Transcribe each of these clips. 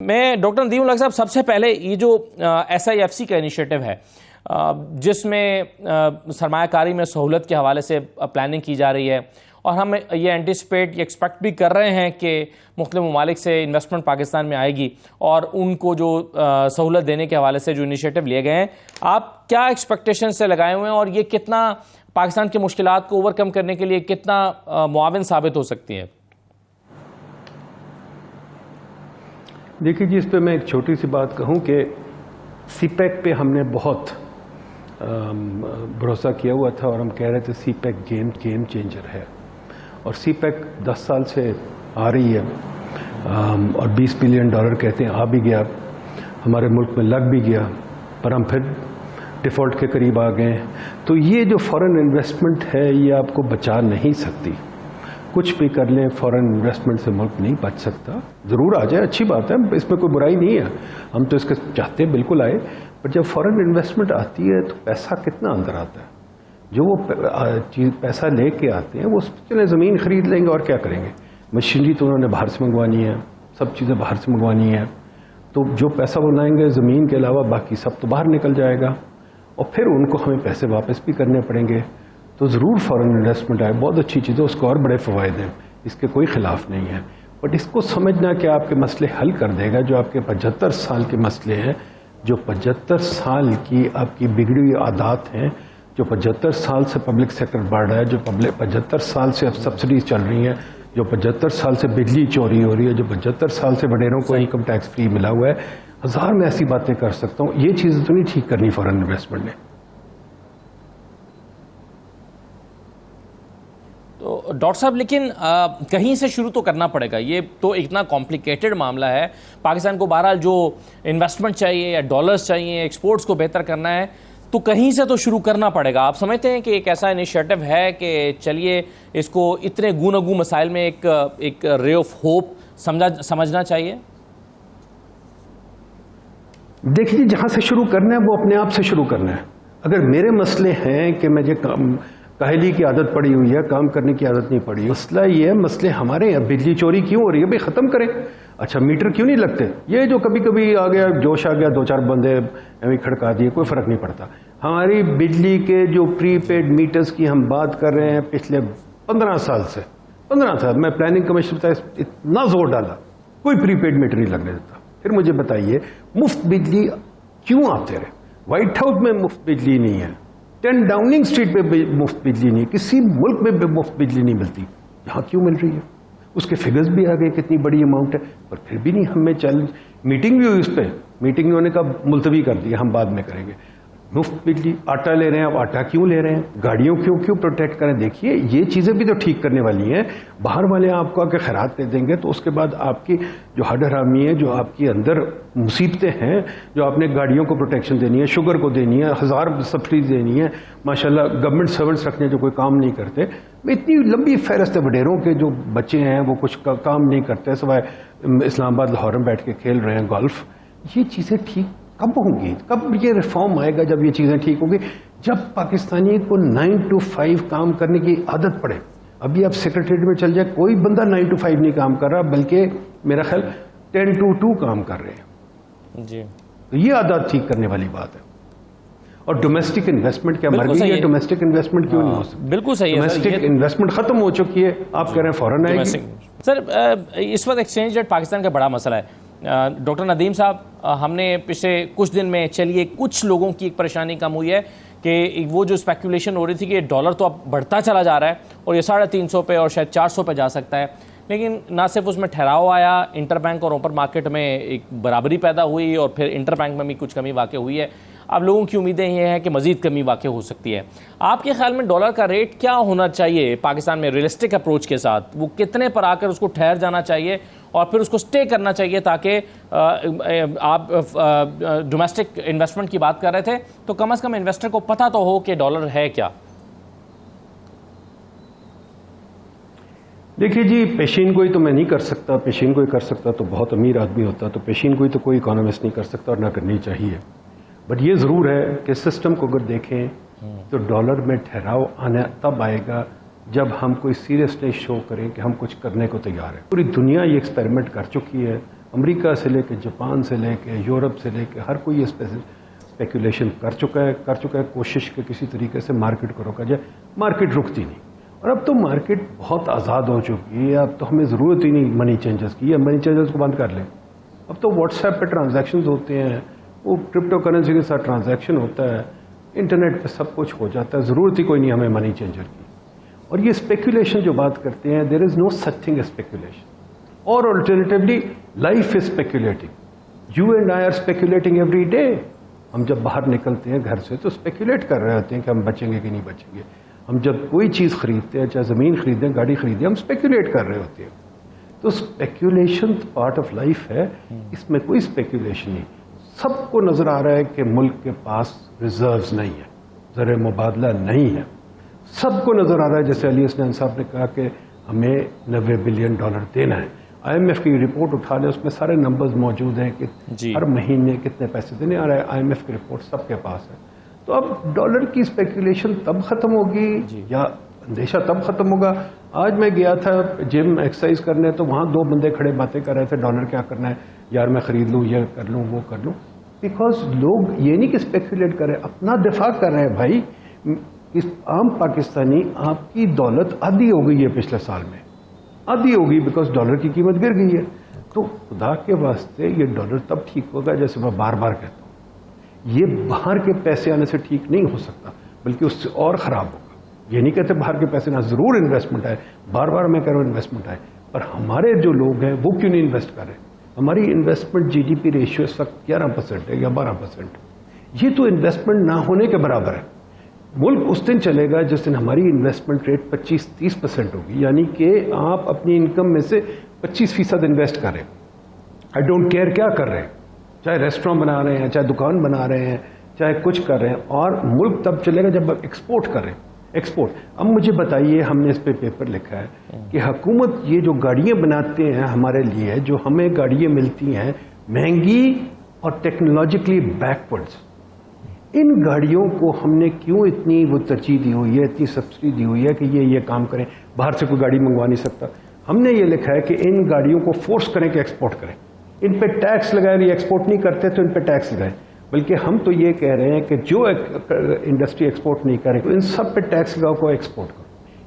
میں ڈاکٹر ندیم الحق صاحب سب سے پہلے یہ جو SIFC کا انیشیٹو ہے جس میں سرمایہ کاری میں سہولت کے حوالے سے پلاننگ کی جا رہی ہے اور ہم یہ اینٹیسپیٹ یہ ایکسپیکٹ بھی کر رہے ہیں کہ مختلف ممالک سے انویسٹمنٹ پاکستان میں آئے گی اور ان کو جو سہولت دینے کے حوالے سے جو انیشیٹو لیے گئے ہیں، آپ کیا ایکسپیکٹیشن سے لگائے ہوئے ہیں اور یہ کتنا پاکستان کی مشکلات کو اوور کم کرنے کے لیے کتنا معاون ثابت ہو سکتی ہے؟ دیکھیے جی، اس پہ میں ایک چھوٹی سی بات کہوں کہ سی پیک پہ ہم نے بہت بھروسہ کیا ہوا تھا اور ہم کہہ رہے تھے سی پیک گیم چینجر ہے، اور سی پیک 10 سال سے آ رہی ہے اور $20 بلین کہتے ہیں آ بھی گیا، ہمارے ملک میں لگ بھی گیا، پر ہم پھر ڈیفالٹ کے قریب آ گئے. تو یہ جو فورن انویسٹمنٹ ہے یہ آپ کو بچا نہیں سکتی. کچھ بھی کر لیں، فورن انویسٹمنٹ سے ملک نہیں بچ سکتا. ضرور آ جائے، اچھی بات ہے، اس میں کوئی برائی نہیں ہے، ہم تو اس کے چاہتے ہیں بالکل آئے، پر جب فورن انویسٹمنٹ آتی ہے تو پیسہ کتنا اندر آتا ہے. جو وہ پیسہ لے کے آتے ہیں وہ چلے زمین خرید لیں گے اور کیا کریں گے، مشینری تو انہوں نے باہر سے منگوانی ہے، سب چیزیں باہر سے منگوانی ہے، تو جو پیسہ وہ لائیں گے زمین کے علاوہ باقی سب تو باہر نکل جائے گا اور پھر ان کو ہمیں پیسے واپس بھی کرنے پڑیں گے. تو ضرور فورن انویسٹمنٹ آئے، بہت اچھی چیز ہے، اس کو اور بڑے فوائد ہیں، اس کے کوئی خلاف نہیں ہے، بٹ اس کو سمجھنا کہ آپ کے مسئلے حل کر دے گا. جو آپ کے 75 سال کے مسئلے ہیں، جو 75 سال کی آپ کی بگڑی ہوئی عادات ہیں، جو 75 سال سے پبلک سیکٹر بڑھ رہا ہے، جو 75 سال سے اب سبسڈیز چل رہی ہیں، جو 75 سال سے بجلی چوری ہو رہی ہے، جو 75 سال سے وڈیروں کو انکم ٹیکس فری ملا ہوا ہے، ہزار میں ایسی باتیں کر سکتا ہوں. یہ چیزیں تو نہیں ٹھیک کرنی فورن انویسٹمنٹ نے. تو ڈاکٹر صاحب لیکن کہیں سے شروع تو کرنا پڑے گا، یہ تو اتنا کمپلیکیٹڈ معاملہ ہے. پاکستان کو بہرحال جو انویسٹمنٹ چاہیے یا ڈالرز چاہیے، ایکسپورٹس کو بہتر کرنا ہے تو کہیں سے تو شروع کرنا پڑے گا. آپ سمجھتے ہیں کہ ایک ایسا انیشیٹو ہے کہ چلیے اس کو اتنے گوناگوں مسائل میں ایک رے آف ہوپ سمجھنا چاہیے؟ دیکھیے جہاں سے شروع کرنا ہے وہ اپنے آپ سے شروع کرنا ہے. اگر میرے مسئلے ہیں کہ مجھے کاہلی کی عادت پڑی ہوئی ہے، کام کرنے کی عادت نہیں پڑی، مسئلہ یہ ہے، مسئلے ہمارے ہیں. بجلی چوری کیوں ہو رہی ہے؟ بھائی ختم کریں. اچھا میٹر کیوں نہیں لگتے؟ یہ جو کبھی کبھی آ گیا، جوش آ گیا، 2-4 بندے کھڑکا دیے، کوئی فرق نہیں پڑتا. ہماری بجلی کے جو پری پیڈ میٹرز کی ہم بات کر رہے ہیں پچھلے 15 سال سے، 15 سال میں پلاننگ کمیشن پہ اتنا زور ڈالا، کوئی پری پیڈ میٹر نہیں لگنے دیتا. پھر مجھے بتائیے مفت بجلی کیوں آتے رہے؟ وائٹ ہاؤس میں مفت بجلی نہیں ہے، 10 ڈاؤننگ اسٹریٹ پہ مفت بجلی نہیں، کسی ملک میں مفت بجلی نہیں ملتی، یہاں کیوں مل رہی ہے؟ اس کے فگرز بھی آ گئے کتنی بڑی اماؤنٹ ہے، پر پھر بھی نہیں ہمیں چیلنج. میٹنگ بھی ہوئی اس پہ، میٹنگ انہوں نے کہا ملتوی کر دیا، ہم بعد میں کریں گے. مفت بجلی، آٹا لے رہے ہیں، اب آٹا کیوں لے رہے ہیں؟ گاڑیوں کیوں پروٹیکٹ کریں؟ دیکھیے یہ چیزیں بھی تو ٹھیک کرنے والی ہیں. باہر والے آپ کو آ کے خیرات دے دیں گے تو اس کے بعد آپ کی جو ہڈ حرامی ہے، جو آپ کی اندر مصیبتیں ہیں، جو آپ نے گاڑیوں کو پروٹیکشن دینی ہے، شوگر کو دینی ہے، 1000 سبسڈیز دینی ہے، ماشاءاللہ گورنمنٹ سرونٹس رکھنے جو کوئی کام نہیں کرتے. اتنی لمبی فہرست ہے وڈیروں کے جو بچے ہیں وہ کچھ کام نہیں کرتے سوائے اسلام آباد لاہور میں بیٹھ کے کھیل رہے ہیں گولف. یہ چیزیں ٹھیک کب ہوں گی؟ کب یہ ریفارم آئے گا؟ جب یہ چیزیں ٹھیک ہوں گی، جب پاکستانی کو 9 to 5 کام کرنے کی عادت پڑے. ابھی آپ سیکرٹریٹ میں چل جائے، کوئی بندہ 9 to 5 نہیں کام کر رہا، بلکہ میرا خیال 10 to 2 کام کر رہے ہیں. جی تو یہ عادت ٹھیک کرنے والی بات ہے. اور ڈومیسٹک انویسٹمنٹ کیا مر گئی ہے؟ ڈومیسٹک انویسٹمنٹ کیوں نہیں ہو سکتی؟ بالکل صحیح ہے. ڈومیسٹک انویسٹمنٹ ختم ہو چکی ہے، آپ کہہ رہے ہیں فوراً آئے گی. سر اس وقت ایکسچینج ریٹ پاکستان کا بڑا مسئلہ ہے. ڈاکٹر ندیم صاحب، ہم نے پچھلے کچھ دن میں چلیے کچھ لوگوں کی ایک پریشانی کم ہوئی ہے کہ وہ جو اسپیکولیشن ہو رہی تھی کہ ڈالر تو اب بڑھتا چلا جا رہا ہے اور یہ 350 پہ اور شاید 400 پہ جا سکتا ہے، لیکن نہ صرف اس میں ٹھہراؤ آیا، انٹر بینک اور اوپن مارکیٹ میں ایک برابری پیدا ہوئی اور پھر انٹر بینک میں بھی کچھ کمی واقع ہوئی ہے. اب لوگوں کی امیدیں یہ ہیں کہ مزید کمی واقع ہو سکتی ہے. آپ کے خیال میں ڈالر کا ریٹ کیا ہونا چاہیے پاکستان میں ریئلسٹک اپروچ کے ساتھ؟ وہ کتنے پر آ کر اس کو ٹھہر جانا چاہیے اور پھر اس کو سٹے کرنا چاہیے تاکہ آپ ڈومیسٹک انویسٹمنٹ کی بات کر رہے تھے تو کم از کم انویسٹر کو پتہ تو ہو کہ ڈالر ہے کیا؟ دیکھیے جی، پیشین گوئی تو میں نہیں کر سکتا. پیشین گوئی کر سکتا تو بہت امیر آدمی ہوتا. تو پیشین گوئی تو کوئی اکانومسٹ نہیں کر سکتا اور نہ کرنی چاہیے. بٹ یہ ضرور ہے کہ سسٹم کو اگر دیکھیں تو ڈالر میں ٹھہراؤ آنا تب آئے گا جب ہم کوئی سیریسنس شو کریں کہ ہم کچھ کرنے کو تیار ہیں. پوری دنیا یہ ایکسپیریمنٹ کر چکی ہے. امریکہ سے لے کے جاپان سے لے کے یورپ سے لے کے ہر کوئی اسپیکولیشن کر چکا ہے کوشش کہ کسی طریقے سے مارکیٹ کو روکا جائے. مارکیٹ رکتی نہیں. اور اب تو مارکیٹ بہت آزاد ہو چکی ہے. اب تو ہمیں ضرورت ہی نہیں منی چینجز کی. منی چینجز کو بند کر لیں. اب تو واٹس ایپ پہ ٹرانزیکشنز ہوتے ہیں, وہ کرپٹو کرنسی کے ساتھ ٹرانزیکشن ہوتا ہے, انٹرنیٹ پہ سب کچھ ہو جاتا ہے. ضرورت ہی کوئی نہیں ہمیں منی چینجر کی. اور یہ اسپیکولیشن جو بات کرتے ہیں, دیر از نو سچ تھنگ اسپیکولیشن. اور alternatively life is speculating. You and I R speculating every day. ہم جب باہر نکلتے ہیں گھر سے تو اسپیکولیٹ کر رہے ہوتے ہیں کہ ہم بچیں گے کہ نہیں بچیں گے. ہم جب کوئی چیز خریدتے ہیں, چاہے زمین خریدیں, گاڑی خریدیں, ہم اسپیکولیٹ کر رہے ہوتے ہیں. تو اسپیکولیشن پارٹ آف لائف ہے, اس میں کوئی اسپیکولیشن نہیں. سب کو نظر آ رہا ہے کہ ملک کے پاس ریزروز نہیں ہے, زر مبادلہ نہیں ہے. سب کو نظر آ رہا ہے, جیسے علی حسنین صاحب نے کہا کہ ہمیں $90 بلین دینا ہے. IMF کی رپورٹ اٹھا لیں, اس میں سارے نمبرز موجود ہیں کہ ہر مہینے کتنے پیسے دینے آ رہے ہیں. IMF کی رپورٹ سب کے پاس ہے. تو اب ڈالر کی اسپیکولیشن تب ختم ہوگی یا اندیشہ تب ختم ہوگا. آج میں گیا تھا جم ایکسرسائز کرنے, تو وہاں 2 بندے کھڑے باتیں کر رہے تھے, ڈالر کیا کرنا ہے یار, میں خرید لوں, یہ کر لوں, وہ کر لوں. بیکاز لوگ یہ نہیں کہ اسپیکولیٹ کر رہے, اپنا دفاع کر رہے ہیں. بھائی عام پاکستانی, آپ کی دولت آدھی ہو گئی ہے پچھلے سال میں, آدھی ہوگی, بیکاز ڈالر کی قیمت گر گئی ہے. تو خدا کے واسطے یہ ڈالر تب ٹھیک ہوگا, جیسے میں بار بار کہتا ہوں, یہ باہر کے پیسے آنے سے ٹھیک نہیں ہو سکتا, بلکہ اس سے اور خراب ہوگا. یہ نہیں کہتے باہر کے پیسے نہ, ضرور انویسٹمنٹ آئے, بار بار میں کہہ رہا ہوں انویسٹمنٹ آئے, پر ہمارے جو لوگ ہیں وہ کیوں نہیں انویسٹ کر رہے. ہماری انویسٹمنٹ GDP ریشیو اس وقت 11% ہے یا 12%. یہ تو انویسٹمنٹ نہ ہونے کے برابر ہے. ملک اس دن چلے گا جس دن ہماری انویسٹمنٹ ریٹ 25-30% ہوگی, یعنی کہ آپ اپنی انکم میں سے 25% انویسٹ کریں. آئی ڈونٹ کیئر کیا کر رہے ہیں, چاہے ریسٹورینٹ بنا رہے ہیں, چاہے دکان بنا رہے ہیں, چاہے کچھ کر رہے ہیں. اور ملک تب چلے گا جب آپ ایکسپورٹ کریں. ایکسپورٹ. اب مجھے بتائیے, ہم نے اس پہ پیپر لکھا ہے کہ حکومت یہ جو گاڑیاں بناتے ہیں ہمارے لیے, جو ہمیں گاڑیاں ملتی ہیں مہنگی اور ٹیکنالوجیکلی بیکورڈز, ان گاڑیوں کو ہم نے کیوں اتنی وہ ترجیح دی ہوئی ہے, اتنی سبسڈی دی ہوئی ہے کہ یہ کام کریں. باہر سے کوئی گاڑی منگوا نہیں سکتا. ہم نے یہ لکھا ہے کہ ان گاڑیوں کو فورس کریں کہ ایکسپورٹ کریں, ان پہ ٹیکس لگائیں. یہ ایکسپورٹ نہیں کرتے تو ان پہ ٹیکس لگائیں. بلکہ ہم تو یہ کہہ رہے ہیں کہ جو انڈسٹری ایکسپورٹ نہیں کرے ان سب پہ ٹیکس لگاؤ کو ایکسپورٹ کرو.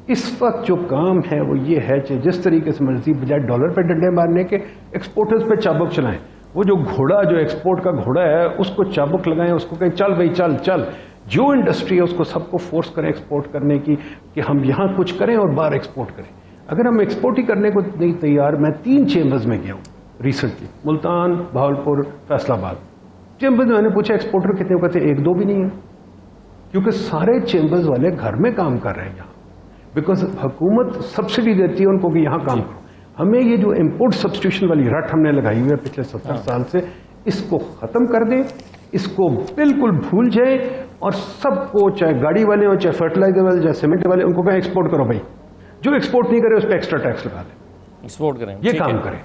اس وقت جو کام ہے وہ یہ ہے کہ جس طریقے سے مرضی بجائے ڈالر پہ ڈنڈے مارنے کے ایکسپورٹرز پہ چابک چلائیں. وہ جو گھوڑا, جو ایکسپورٹ کا گھوڑا ہے, اس کو چابک لگائیں, اس کو کہیں چل بھائی چل چل. جو انڈسٹری ہے اس کو سب کو فورس کریں ایکسپورٹ کرنے کی, کہ ہم یہاں کچھ کریں اور باہر ایکسپورٹ کریں. اگر ہم ایکسپورٹ ہی کرنے کو نہیں تیار, میں 3 چیمبرز میں گیا ہوں ریسنٹلی, ملتان, بہاولپور, فیصل آباد. چیمبرز میں نے پوچھا ایکسپورٹر کتنے کو, کہتے 1-2 بھی نہیں ہے, کیونکہ سارے چیمبرز والے گھر میں کام کر رہے ہیں یہاں, بیکاز حکومت سبسڈی دیتی ہے ان کو کہ یہاں کام کرو. ہمیں یہ جو امپورٹ سبسٹیوشن والی رٹ ہم نے لگائی ہوئی ہے پچھلے 70 سال سے, اس کو ختم کر دیں, اس کو بالکل بھول جائیں, اور سب کو, چاہے گاڑی والے ہوں, چاہے فرٹیلائزر والے, چاہے سیمنٹ والے, ان کو کہیں ایکسپورٹ کرو بھائی. جو ایکسپورٹ نہیں کرے اس پہ ایکسٹرا ٹیکس لگا دیں, ایکسپورٹ کریں, یہ کام کریں.